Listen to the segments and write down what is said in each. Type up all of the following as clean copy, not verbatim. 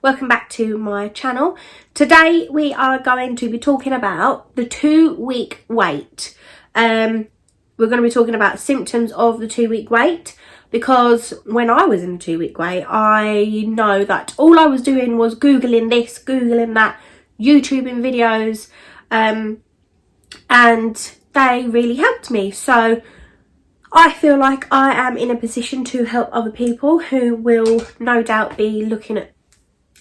welcome back to my channel. Today we are going to be talking about the 2-week wait. We're going to be talking about symptoms of the 2-week wait, because when I was in the 2-week wait, I know that all I was doing was googling this, googling that, YouTubing videos, and they really helped me. So I feel like I am in a position to help other people who will no doubt be looking at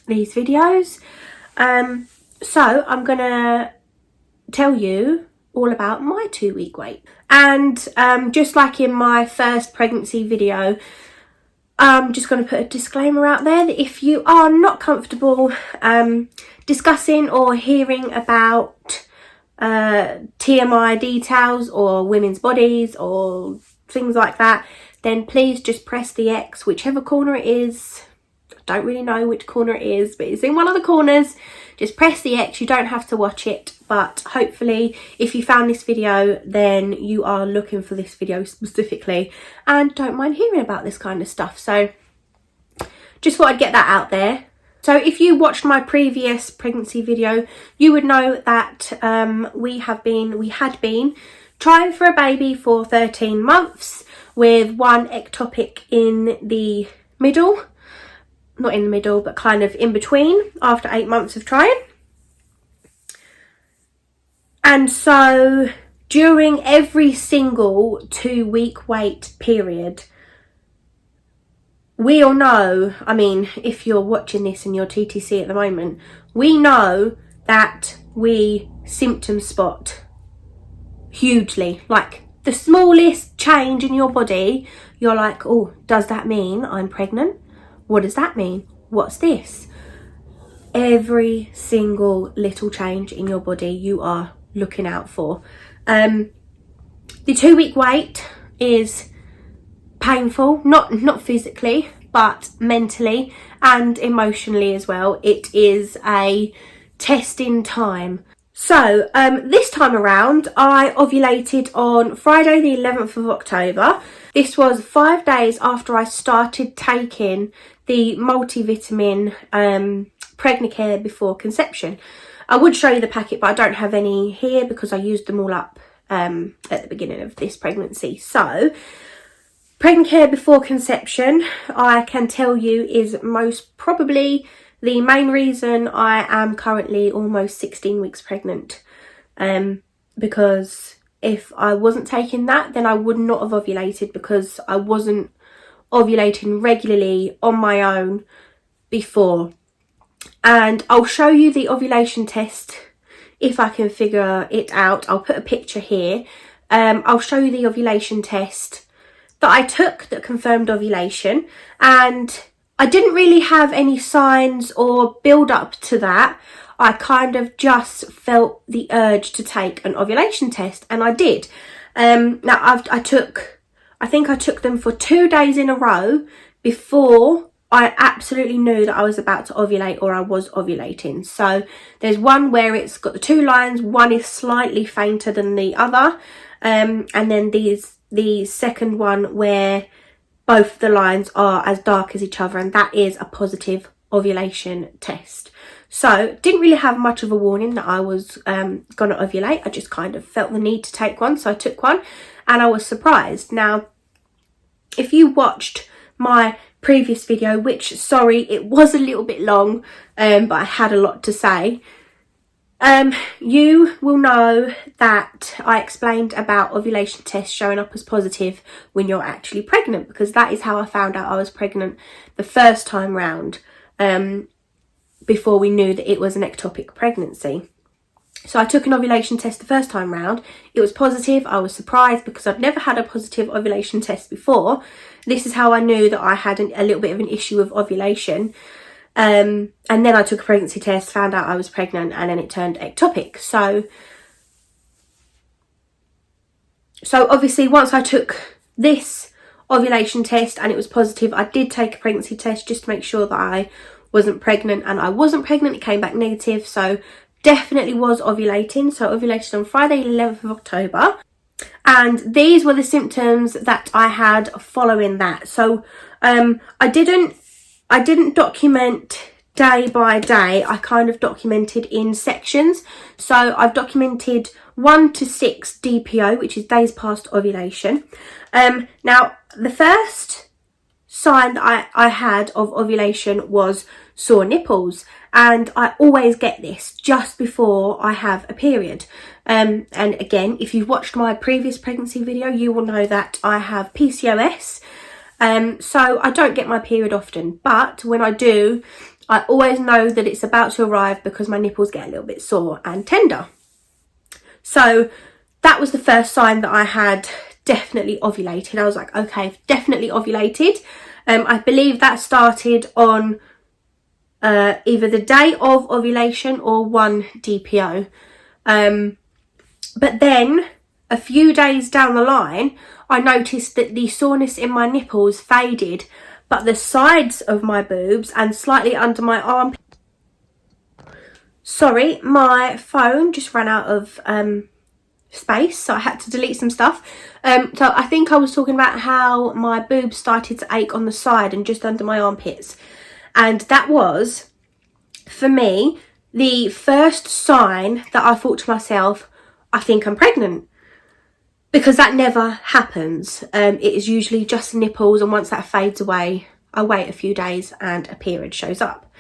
these videos. So I'm gonna tell you all about my 2-week wait. And just like in my first pregnancy video, I'm just going to put a disclaimer out there that if you are not comfortable discussing or hearing about TMI details or women's bodies or things like that, then please just press the X, whichever corner it is. I don't really know which corner it is, but it's in one of the corners. Just press the X. You don't have to watch it, but hopefully if you found this video, then you are looking for this video specifically and don't mind hearing about this kind of stuff. So just thought I'd get that out there. So if you watched my previous pregnancy video, you would know that we had been trying for a baby for 13 months with one ectopic in the middle. Not in the middle, but kind of in between after 8 months of trying. And so during every single 2-week wait period, we all know, I mean, if you're watching this and you're TTC at the moment, we know that we symptom spot hugely. Like the smallest change in your body, you're like, oh, does that mean I'm pregnant? What does that mean? What's this? Every single little change in your body you are looking out for. The 2-week wait is painful, not physically, but mentally and emotionally as well. It is a testing time. So this time around, I ovulated on Friday the 11th of October. This was 5 days after I started taking the multivitamin Pregnacare before conception. I would show you the packet, but I don't have any here because I used them all up at the beginning of this pregnancy. So Pregnacare before conception, I can tell you, is most probably the main reason I am currently almost 16 weeks pregnant. Because if I wasn't taking that, then I would not have ovulated, because I wasn't ovulating regularly on my own before. And I'll show you the ovulation test if I can figure it out. I'll put a picture here. I'll show you the ovulation test that I took that confirmed ovulation, and I didn't really have any signs or build up to that. I kind of just felt the urge to take an ovulation test, and I did. Now I think I took them for 2 days in a row before I absolutely knew that I was about to ovulate, or I was ovulating. So there's one where it's got the 2 lines, one is slightly fainter than the other, and then the second one where both the lines are as dark as each other, and that is a positive ovulation test. So didn't really have much of a warning that I was going to ovulate. I just kind of felt the need to take one, so I took one, and I was surprised. Now, if you watched my previous video, which, sorry, it was a little bit long, but I had a lot to say, you will know that I explained about ovulation tests showing up as positive when you're actually pregnant, because that is how I found out I was pregnant the first time round, before we knew that it was an ectopic pregnancy. So I took an ovulation test the first time round. It was positive. I was surprised because I've never had a positive ovulation test before. This is how I knew that I had a little bit of an issue with ovulation. And then I took a pregnancy test, found out I was pregnant, and then it turned ectopic. So obviously once I took this ovulation test and it was positive, I did take a pregnancy test just to make sure that I wasn't pregnant, and I wasn't pregnant. It came back negative, so definitely was ovulating. So ovulated on Friday 11th of October, and these were the symptoms that I had following that. So I didn't document day by day, I kind of documented in sections. So I've documented 1 to 6 DPO, which is days past ovulation. Now, the first sign that I had of ovulation was sore nipples, and I always get this just before I have a period. And again, if you've watched my previous pregnancy video, you will know that I have PCOS. So I don't get my period often, but when I do, I always know that it's about to arrive because my nipples get a little bit sore and tender. So that was the first sign that I had definitely ovulated. I was like, okay, definitely ovulated. I believe that started on either the day of ovulation or 1 DPO. But then a few days down the line, I noticed that the soreness in my nipples faded, but the sides of my boobs and slightly under my arm. Sorry, my phone just ran out of space, so I had to delete some stuff. So I think I was talking about how my boobs started to ache on the side and just under my armpits. And that was, for me, the first sign that I thought to myself, I think I'm pregnant. Because that never happens. It is usually just the nipples, and once that fades away, I wait a few days and a period shows up.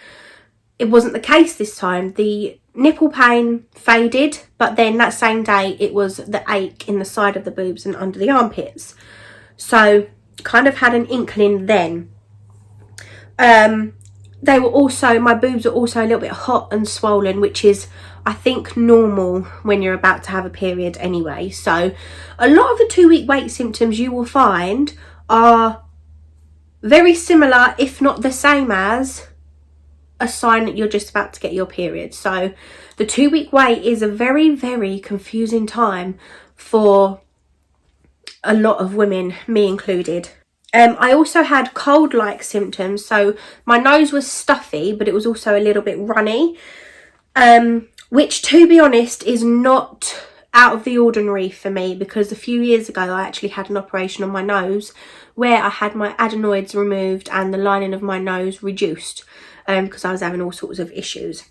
It wasn't the case this time. The nipple pain faded, but then that same day it was the ache in the side of the boobs and under the armpits. So kind of had an inkling then. They were also, my boobs were also a little bit hot and swollen, which is, I think, normal when you're about to have a period anyway. So a lot of the 2-week wait symptoms you will find are very similar, if not the same as a sign that you're just about to get your period. So the 2-week wait is a very, very confusing time for a lot of women, me included. I also had cold-like symptoms. So my nose was stuffy, but it was also a little bit runny, which, to be honest, is not out of the ordinary for me, because a few years ago I actually had an operation on my nose where I had my adenoids removed and the lining of my nose reduced because I was having all sorts of issues.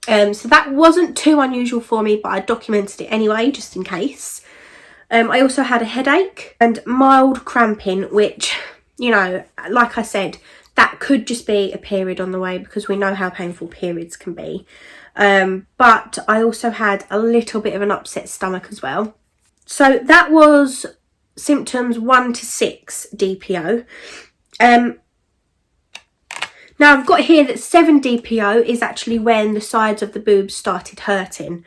So that wasn't too unusual for me, but I documented it anyway, just in case. I also had a headache and mild cramping, which, you know, like I said, that could just be a period on the way, because we know how painful periods can be. But I also had a little bit of an upset stomach as well. So that was symptoms 1 to 6 DPO. Now I've got here that 7 DPO is actually when the sides of the boobs started hurting.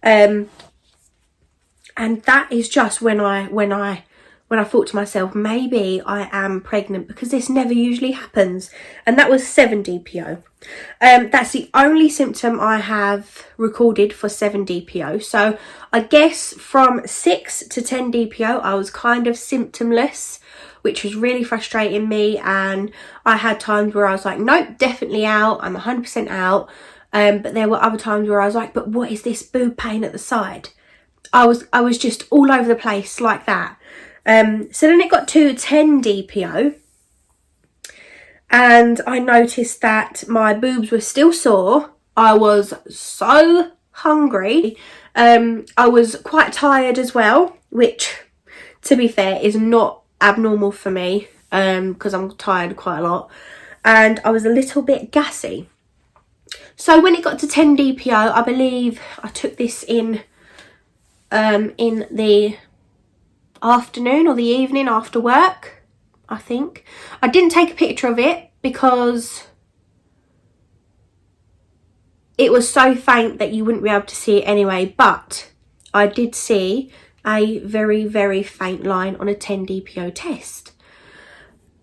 And that is just when I thought to myself, maybe I am pregnant, because this never usually happens. And that was 7 DPO. That's the only symptom I have recorded for 7 DPO. So I guess from 6 to 10 DPO, I was kind of symptomless, which was really frustrating me. And I had times where I was like, nope, definitely out. I'm 100% out. But there were other times where I was like, but what is this boob pain at the side? I was just all over the place like that. So then it got to 10 DPO, and I noticed that my boobs were still sore. I was so hungry. I was quite tired as well, which, to be fair, is not abnormal for me, because I'm tired quite a lot. And I was a little bit gassy. So when it got to 10 DPO, I believe I took this in the afternoon or the evening after work, I think. I didn't take a picture of it because it was so faint that you wouldn't be able to see it anyway, but I did see a very, very faint line on a 10 DPO test.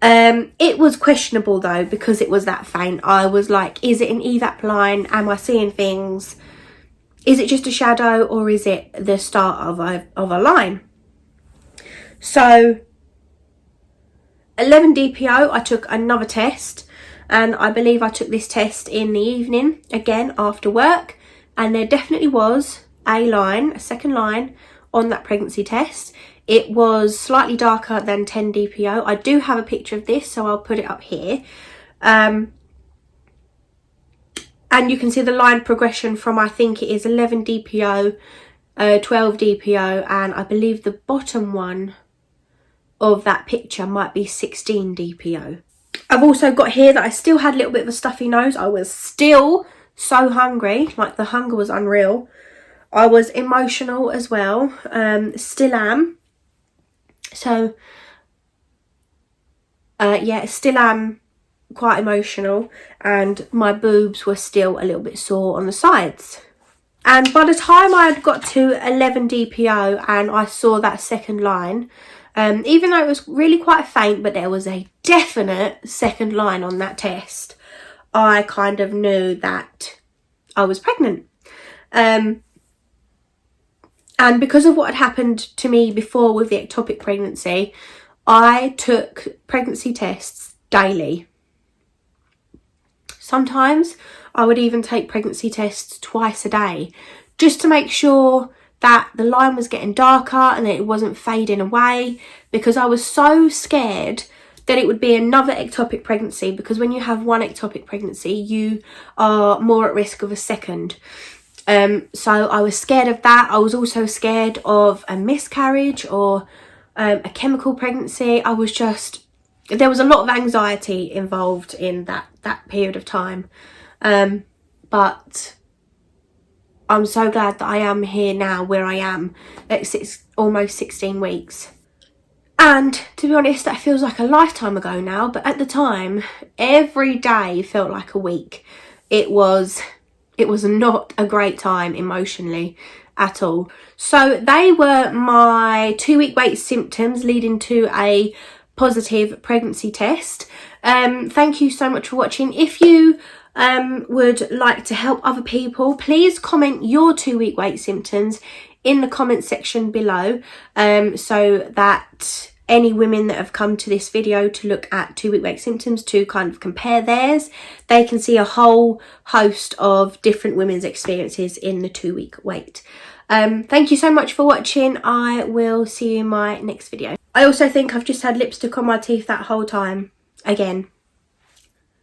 It was questionable though, because it was that faint. I was like, is it an EVAP line? Am I seeing things? Is it just a shadow, or is it the start of a line? So 11 DPO, I took another test, and I believe I took this test in the evening, again after work, and there definitely was a second line on that pregnancy test. It was slightly darker than 10 DPO. I do have a picture of this, so I'll put it up here. And you can see the line progression from, I think it is 11 DPO, 12 DPO, and I believe the bottom one of that picture might be 16 DPO. I've also got here that I still had a little bit of a stuffy nose. I was still so hungry, like the hunger was unreal. I was emotional as well, still am. So, yeah, still am quite emotional, and my boobs were still a little bit sore on the sides. And by the time I had got to 11 DPO and I saw that second line, even though it was really quite faint, but there was a definite second line on that test, I kind of knew that I was pregnant. And because of what had happened to me before with the ectopic pregnancy, I took pregnancy tests daily. Sometimes I would even take pregnancy tests twice a day, just to make sure that the line was getting darker and that it wasn't fading away, because I was so scared that it would be another ectopic pregnancy, because when you have one ectopic pregnancy, you are more at risk of a second. So I was scared of that. I was also scared of a miscarriage or a chemical pregnancy. There was a lot of anxiety involved in that period of time. But I'm so glad that I am here now where I am at almost 16 weeks. And to be honest, that feels like a lifetime ago now, but at the time, every day felt like a week. It was not a great time emotionally at all. So they were my 2-week wait symptoms leading to a positive pregnancy test. Thank you so much for watching. If you would like to help other people, please comment your 2-week wait symptoms in the comment section below, so that any women that have come to this video to look at 2-week wait symptoms to kind of compare theirs, they can see a whole host of different women's experiences in the 2-week wait. Thank you so much for watching. I will see you in my next video. I also think I've just had lipstick on my teeth that whole time again.